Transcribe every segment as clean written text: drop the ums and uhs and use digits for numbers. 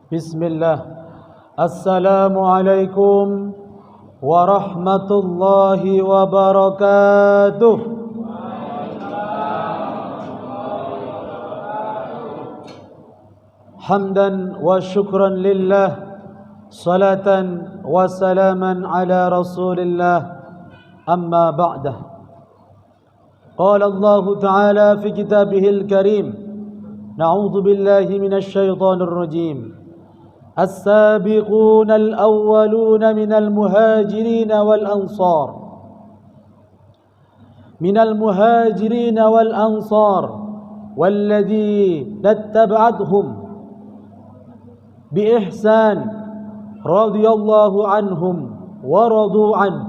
Bismillah. Assalamualaikum warahmatullahi wabarakatuh. Hamdan wa syukran lillah, salatan wa salaman ala rasulillah, amma ba'dah. Qala Allah Ta'ala fi kitabihil karim, na'udzu billahi minasy syaithanir rajim. السابقون الأولون من المهاجرين والأنصار والذين اتبعتهم بإحسان رضي الله عنهم ورضوا عنه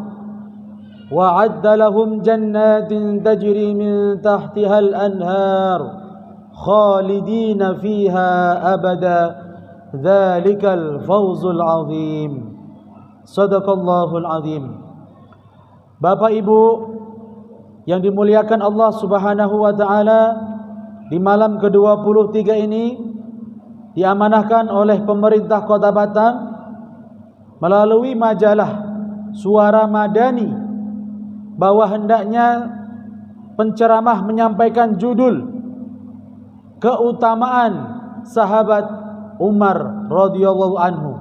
وأعد لهم جنات تجري من تحتها الأنهار خالدين فيها أبدا Dzalikal fawzul azim. Shadaqallahul azim. Bapak Ibu yang dimuliakan Allah Subhanahu wa taala, di malam ke-23 ini diamanahkan oleh pemerintah Kota Batam melalui majalah Suara Madani bahwa hendaknya penceramah menyampaikan judul keutamaan sahabat Umar radhiyallahu anhu.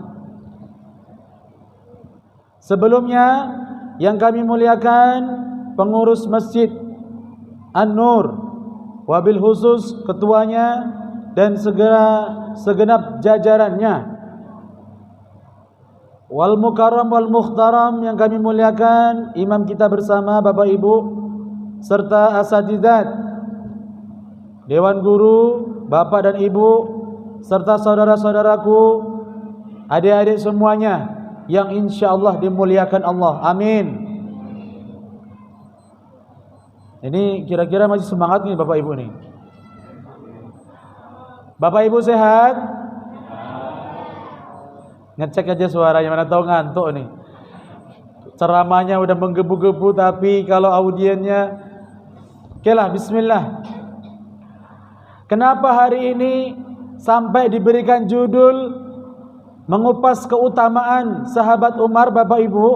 Sebelumnya yang kami muliakan pengurus Masjid An-Nur, wabil khusus ketuanya dan segenap jajarannya, wal mukarram wal mukhtaram yang kami muliakan imam kita bersama, Bapak Ibu serta asatidzat, dewan guru, Bapak dan Ibu serta saudara-saudaraku, adik-adik semuanya yang insyaallah dimuliakan Allah. Amin. Ini kira-kira masih semangat nih Bapak Ibu nih? Bapak Ibu sehat? Ngecek aja suaranya, mana tahu ngantuk nih. Ceramahnya udah menggebu-gebu tapi kalau audiennya oke lah, bismillah. Kenapa hari ini sampai diberikan judul mengupas keutamaan sahabat Umar, Bapak Ibu?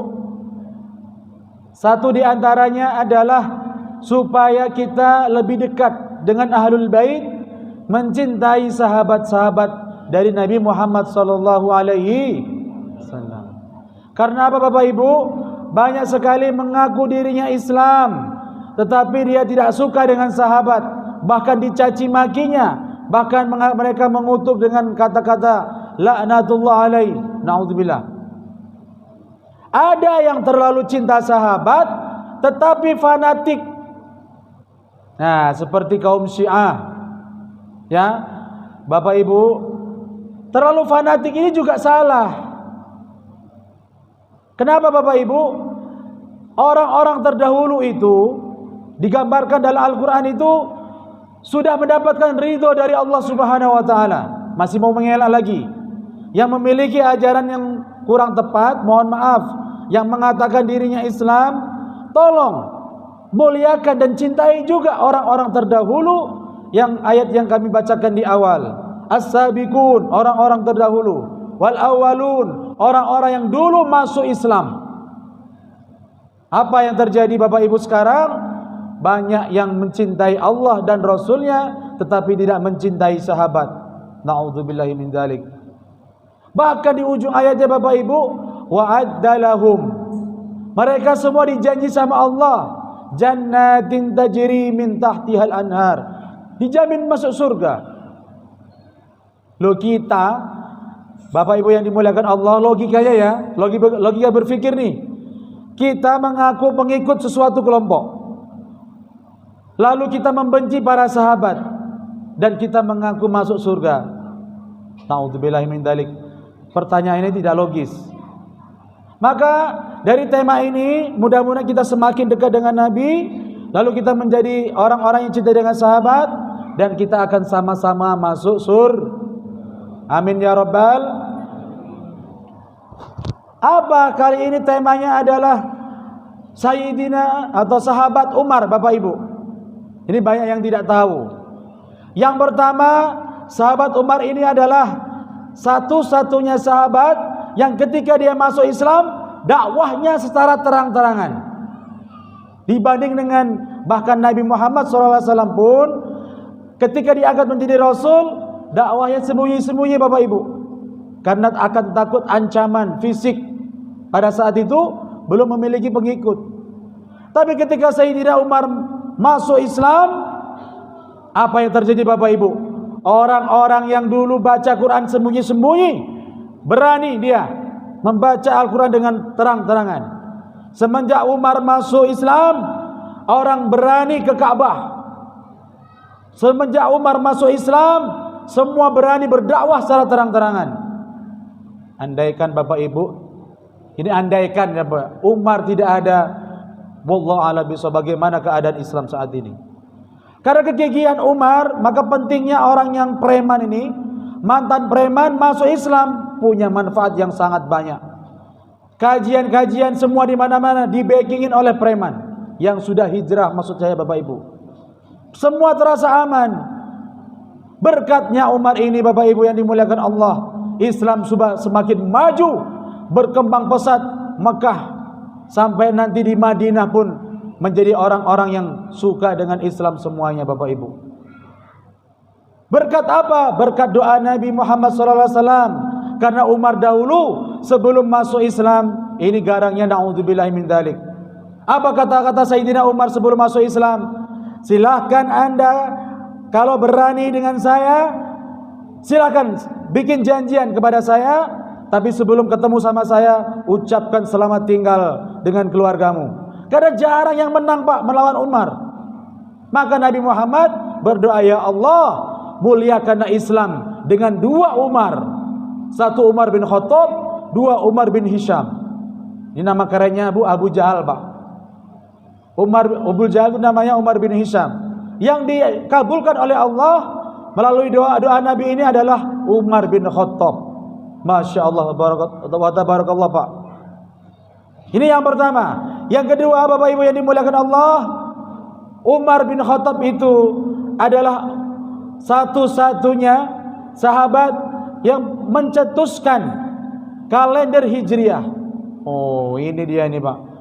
Satu di antaranya adalah supaya kita lebih dekat dengan Ahlul Bait, mencintai sahabat-sahabat dari Nabi Muhammad sallallahu alaihi wasallam. Karena apa Bapak Ibu? Banyak sekali mengaku dirinya Islam, tetapi dia tidak suka dengan sahabat, bahkan dicaci makinya. Bahkan mereka mengutuk dengan kata-kata laknatullah alaih, naudzubillah. Ada yang terlalu cinta sahabat tetapi fanatik. Nah, seperti kaum Syiah. Ya, Bapak Ibu, terlalu fanatik ini juga salah. Kenapa Bapak Ibu? Orang-orang terdahulu itu digambarkan dalam Al-Qur'an itu sudah mendapatkan ridho dari Allah Subhanahu wa taala, masih mau mengelak lagi. Yang memiliki ajaran yang kurang tepat, mohon maaf, yang mengatakan dirinya Islam, tolong muliakan dan cintai juga orang-orang terdahulu yang ayat yang kami bacakan di awal. As-sabiqun, orang-orang terdahulu, wal awwalun, orang-orang yang dulu masuk Islam. Apa yang terjadi Bapak Ibu sekarang? Banyak yang mencintai Allah dan Rasulnya tetapi tidak mencintai sahabat. Na'udzubillahi min dzalik. Bahkan di ujung ayatnya Bapak Ibu, wa'addalahum, mereka semua dijanji sama Allah jannatin tajri min tahtihal anhar, dijamin masuk surga. Loh, kita Bapak Ibu yang dimuliakan Allah, logikanya ya, logika berpikir nih, kita mengaku pengikut sesuatu kelompok, lalu kita membenci para sahabat dan kita mengaku masuk surga. Na'udzubillahi min dzalik. Pertanyaan ini tidak logis. Maka dari tema ini mudah-mudahan kita semakin dekat dengan Nabi, lalu kita menjadi orang-orang yang cinta dengan sahabat, dan kita akan sama-sama masuk surga. Amin ya rabbal. Apa kali ini temanya adalah Sayyidina atau sahabat Umar, Bapak Ibu. Ini banyak yang tidak tahu. Yang pertama, sahabat Umar ini adalah satu-satunya sahabat yang ketika dia masuk Islam, dakwahnya secara terang-terangan. Dibanding dengan bahkan Nabi Muhammad SAW pun, ketika diangkat menjadi Rasul, dakwahnya sembunyi-sembunyi Bapak Ibu. Karena akan takut ancaman fisik. Pada saat itu belum memiliki pengikut. Tapi ketika Sayyidina Umar masuk Islam, apa yang terjadi Bapak Ibu? Orang-orang yang dulu baca Quran sembunyi-sembunyi, berani dia membaca Al-Quran dengan terang-terangan. Semenjak Umar masuk Islam, orang berani ke Ka'bah. Semenjak Umar masuk Islam, semua berani berdakwah secara terang-terangan. Andaikan Bapak Ibu, ini andaikan ya Pak, Umar tidak ada, wallahu a'lam bishawab, bagaimana keadaan Islam saat ini. Karena kegigihan Umar, maka pentingnya orang yang preman ini, mantan preman masuk Islam, punya manfaat yang sangat banyak. Kajian-kajian semua di mana-mana di-backingin oleh preman yang sudah hijrah, maksud saya Bapak Ibu. Semua terasa aman. Berkatnya Umar ini Bapak Ibu yang dimuliakan Allah, Islam sudah semakin maju, berkembang pesat. Mekah sampai nanti di Madinah pun menjadi orang-orang yang suka dengan Islam semuanya Bapak Ibu. Berkat apa? Berkat doa Nabi Muhammad SAW. Karena Umar dahulu sebelum masuk Islam, ini garangnya na'udzubillahi min dzalik. Apa kata-kata Sayyidina Umar sebelum masuk Islam? Silahkan Anda kalau berani dengan saya, silahkan bikin janjian kepada saya, tapi sebelum ketemu sama saya, ucapkan selamat tinggal dengan keluargamu. Karena jarang yang menang Pak melawan Umar. Maka Nabi Muhammad berdoa, ya Allah, muliakanlah Islam dengan dua Umar. Satu Umar bin Khattab, dua Umar bin Hisham. Ini nama kerennya Abu Jahal Pak. Abu Jahal itu namanya Umar bin Hisham. Yang dikabulkan oleh Allah melalui doa-doa Nabi ini adalah Umar bin Khattab. Masya Allah, barakallah Pak. Ini yang pertama. Yang kedua Bapak Ibu yang dimuliakan Allah, Umar bin Khattab itu adalah satu-satunya sahabat yang mencetuskan kalender Hijriah. Oh, ini dia ini Pak.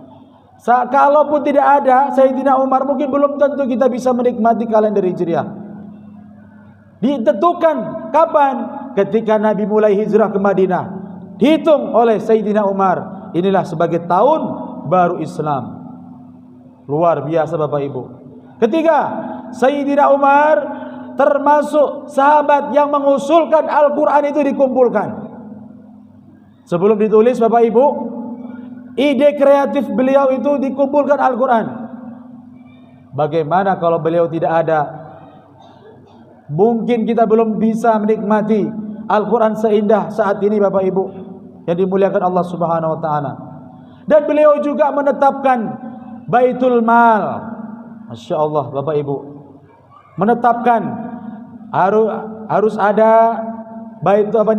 Kalaupun tidak ada Sayyidina Umar, mungkin belum tentu kita bisa menikmati kalender Hijriah. Ditentukan kapan? Ketika Nabi mulai hijrah ke Madinah. Dihitung oleh Sayyidina Umar. Inilah sebagai tahun baru Islam. Luar biasa Bapak Ibu. Ketiga, Sayyidina Umar termasuk sahabat yang mengusulkan Al-Quran itu dikumpulkan. Sebelum ditulis Bapak Ibu, ide kreatif beliau itu dikumpulkan Al-Quran. Bagaimana kalau beliau tidak ada? Mungkin kita belum bisa menikmati Al-Quran seindah saat ini Bapak Ibu yang dimuliakan Allah Subhanahu wa taala. Dan beliau juga menetapkan Baitul Mal. Masya Allah Bapak Ibu, menetapkan harus ada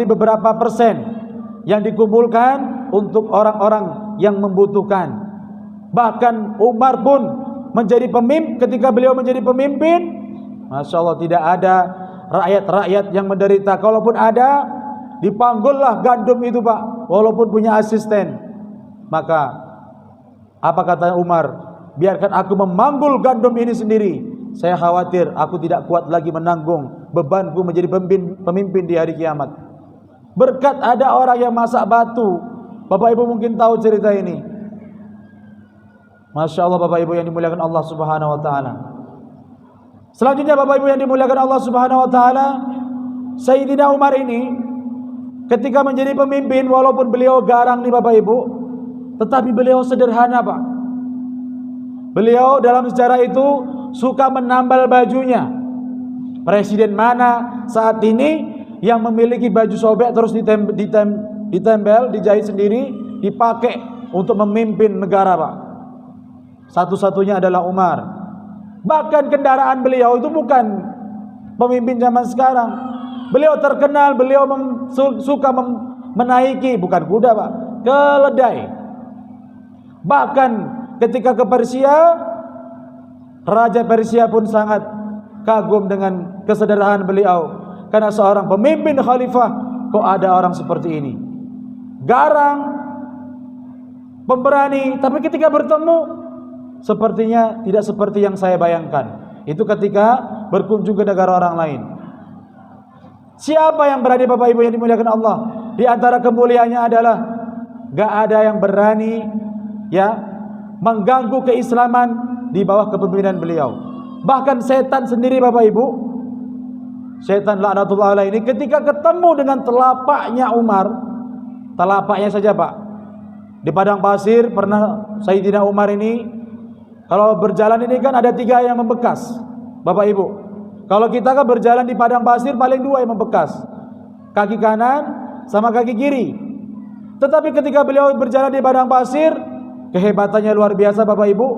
beberapa persen yang dikumpulkan untuk orang-orang yang membutuhkan. Bahkan Umar pun menjadi pemimpin. Ketika beliau menjadi pemimpin, Masya Allah, tidak ada rakyat-rakyat yang menderita. Kalaupun ada, dipanggullah gandum itu Pak, walaupun punya asisten. Maka apa kata Umar? Biarkan aku memanggul gandum ini sendiri. Saya khawatir aku tidak kuat lagi menanggung bebanku menjadi pemimpin di hari kiamat. Berkat ada orang yang masak batu. Bapak Ibu mungkin tahu cerita ini. Masya Allah Bapak Ibu yang dimuliakan Allah Subhanahu wa taala. Selanjutnya Bapak Ibu yang dimuliakan Allah Subhanahu wa taala, Sayyidina Umar ini ketika menjadi pemimpin, walaupun beliau garang nih Bapak Ibu, tetapi beliau sederhana Pak. Beliau dalam sejarah itu suka menambal bajunya. Presiden mana saat ini yang memiliki baju sobek terus ditempel, dijahit sendiri, dipakai untuk memimpin negara Pak? Satu-satunya adalah Umar. Bahkan kendaraan beliau itu bukan pemimpin zaman sekarang. Beliau terkenal, beliau suka menaiki, bukan kuda Pak, keledai. Bahkan ketika ke Persia, Raja Persia pun sangat kagum dengan kesederhanaan beliau. Karena seorang pemimpin khalifah kok ada orang seperti ini. Garang, pemberani, tapi ketika bertemu sepertinya tidak seperti yang saya bayangkan. Itu ketika berkunjung ke negara orang lain. Siapa yang berani Bapak Ibu yang dimuliakan Allah? Di antara kemuliaannya adalah gak ada yang berani ya mengganggu keislaman di bawah kepemimpinan beliau. Bahkan setan sendiri Bapak Ibu, setan laknatullah alaihi ini ketika ketemu dengan telapaknya Umar, telapaknya saja Pak, di padang pasir pernah Sayyidina Umar ini kalau berjalan ini kan ada 3 yang membekas Bapak Ibu. Kalau kita kan berjalan di padang pasir paling 2 yang membekas, kaki kanan sama kaki kiri. Tetapi ketika beliau berjalan di padang pasir, kehebatannya luar biasa Bapak Ibu,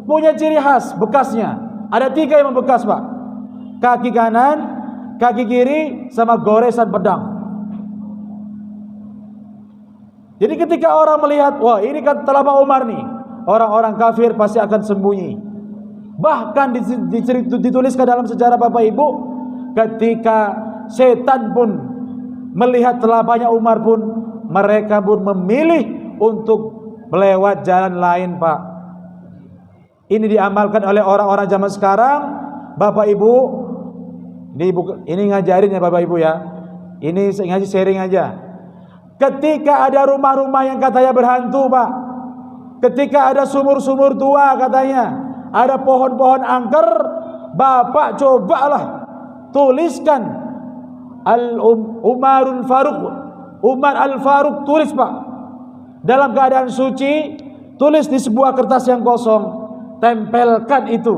punya ciri khas bekasnya. Ada 3 yang membekas Pak, kaki kanan, kaki kiri, sama goresan pedang. Jadi ketika orang melihat, wah ini kan telapak Umar nih, orang-orang kafir pasti akan sembunyi. Bahkan dituliskan dalam sejarah Bapak Ibu, ketika setan pun melihat telapaknya Umar pun, mereka pun memilih untuk melewat jalan lain Pak. Ini diamalkan oleh orang-orang zaman sekarang Bapak Ibu. Ini ngajarin ya Bapak Ibu ya. Ini ngaji sharing aja. Ketika ada rumah-rumah yang katanya berhantu Pak, ketika ada sumur-sumur tua katanya, ada pohon-pohon angker, Bapak cobalah tuliskan Umarul Faruq, Umar Al-Faruq, tulis Pak, dalam keadaan suci, tulis di sebuah kertas yang kosong, tempelkan itu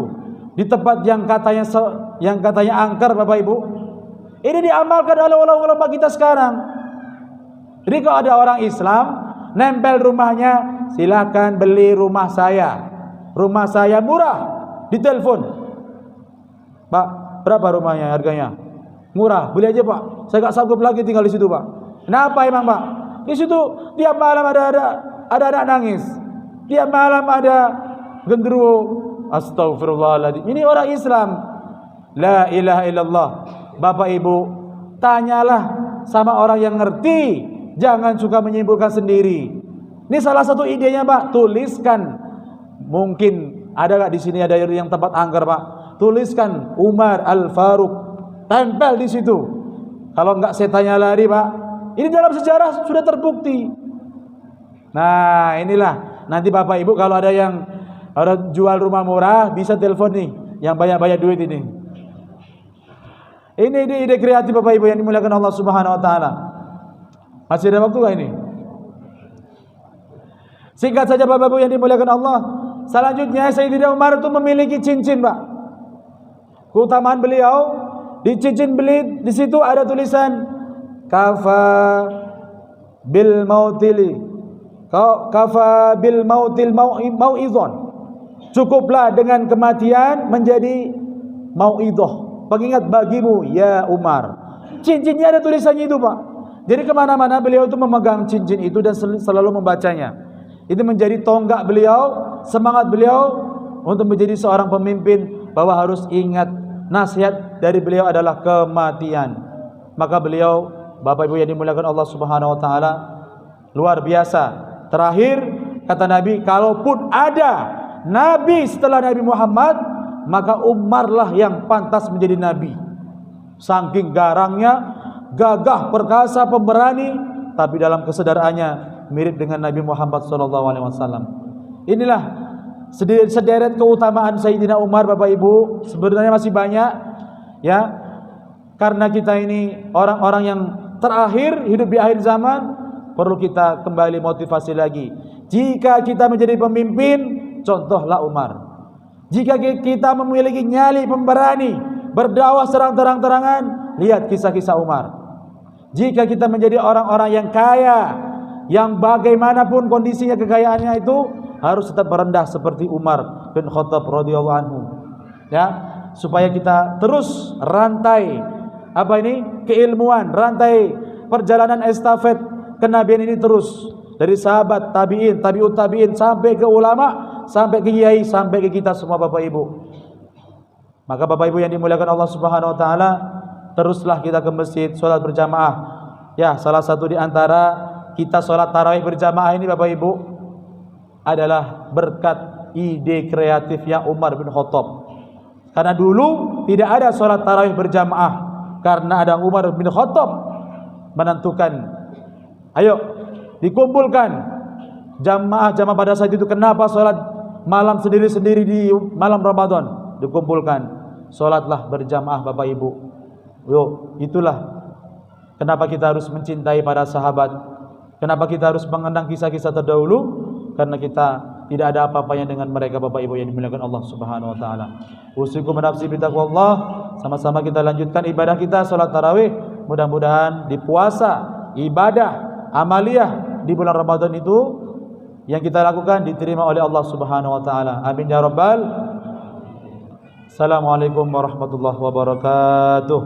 di tempat yang katanya angker Bapak Ibu. Ini diamalkan oleh ulama kita sekarang. Jadi kalau ada orang Islam nempel rumahnya, silakan beli rumah saya. Rumah saya murah, ditelepon. Pak, berapa rumahnya harganya? Murah, beli aja Pak. Saya gak sanggup lagi tinggal di situ Pak. Kenapa emang Pak? Di situ tiap malam ada anak nangis. Tiap malam ada genderuwo. Astagfirullahaladzim. Ini orang Islam. La ilaha illallah. Bapak Ibu, tanyalah sama orang yang ngerti. Jangan suka menyimpulkan sendiri. Ini salah satu idenya Pak. Tuliskan. Mungkin ada gak di sini ada yang tempat angker Pak? Tuliskan Umar Al-Faruq, tempel di situ. Kalau enggak setannya lari Pak. Ini dalam sejarah sudah terbukti. Nah inilah nanti Bapak Ibu kalau ada yang jual rumah murah bisa telepon nih, yang banyak-banyak duit ini. Ini ide kreatif Bapak Ibu yang dimuliakan Allah Subhanahu Wa Taala. Masih ada waktu gak ini? Singkat saja Bapak Ibu yang dimuliakan Allah. Selanjutnya Sayyidina Umar itu memiliki cincin Pak. Keutamaan beliau di cincin beli di situ ada tulisan kafa bil mautil mau'izon. Cukuplah dengan kematian menjadi mau'idhah, pengingat bagimu ya Umar. Cincinnya ada tulisannya itu Pak. Jadi kemana-mana beliau itu memegang cincin itu dan selalu membacanya. Itu menjadi tonggak beliau, semangat beliau untuk menjadi seorang pemimpin, bahwa harus ingat nasihat dari beliau adalah kematian. Maka beliau, Bapak Ibu yang dimuliakan Allah Subhanahu Wa Taala, luar biasa. Terakhir kata Nabi, kalaupun ada Nabi setelah Nabi Muhammad, maka Umarlah yang pantas menjadi Nabi. Saking garangnya, gagah, perkasa, pemberani, tapi dalam kesadarannya mirip dengan Nabi Muhammad SAW. Inilah sederet keutamaan Sayyidina Umar Bapak Ibu. Sebenarnya masih banyak ya, karena kita ini orang-orang yang terakhir hidup di akhir zaman, perlu kita kembali motivasi lagi. Jika kita menjadi pemimpin, contohlah Umar. Jika kita memiliki nyali pemberani, berdakwah terang-terangan, lihat kisah-kisah Umar. Jika kita menjadi orang-orang yang kaya, yang bagaimanapun kondisinya kekayaannya itu, harus tetap merendah seperti Umar bin Khattab radhiyallahu anhu. Ya, supaya kita terus rantai keilmuan, rantai perjalanan estafet kenabian ini terus dari sahabat, tabi'in, tabi'ut tabi'in sampai ke ulama, sampai ke kiai, sampai ke kita semua Bapak Ibu. Maka Bapak Ibu yang dimuliakan Allah Subhanahu Wa Taala, teruslah kita ke masjid, sholat berjamaah. Ya, salah satu di antara kita sholat tarawih berjamaah ini Bapak Ibu adalah berkat ide kreatifnya Umar bin Khattab. Karena dulu tidak ada sholat tarawih berjamaah, karena ada Umar bin Khattab menentukan, ayo dikumpulkan jamaah-jamaah pada saat itu. Kenapa sholat malam sendiri-sendiri di malam Ramadan? Dikumpulkan, sholatlah berjamaah Bapak Ibu. Yo, itulah kenapa kita harus mencintai para sahabat. Kenapa kita harus mengenang kisah-kisah terdahulu? Karena kita tidak ada apa-apanya dengan mereka Bapak Ibu yang dimuliakan Allah Subhanahu wa taala. Usikum nafsi bitaqwallah. Sama-sama kita lanjutkan ibadah kita salat tarawih. Mudah-mudahan di puasa, ibadah, amaliyah di bulan Ramadan itu yang kita lakukan diterima oleh Allah Subhanahu wa taala. Amin ya rabbal. Assalamualaikum warahmatullahi wabarakatuh.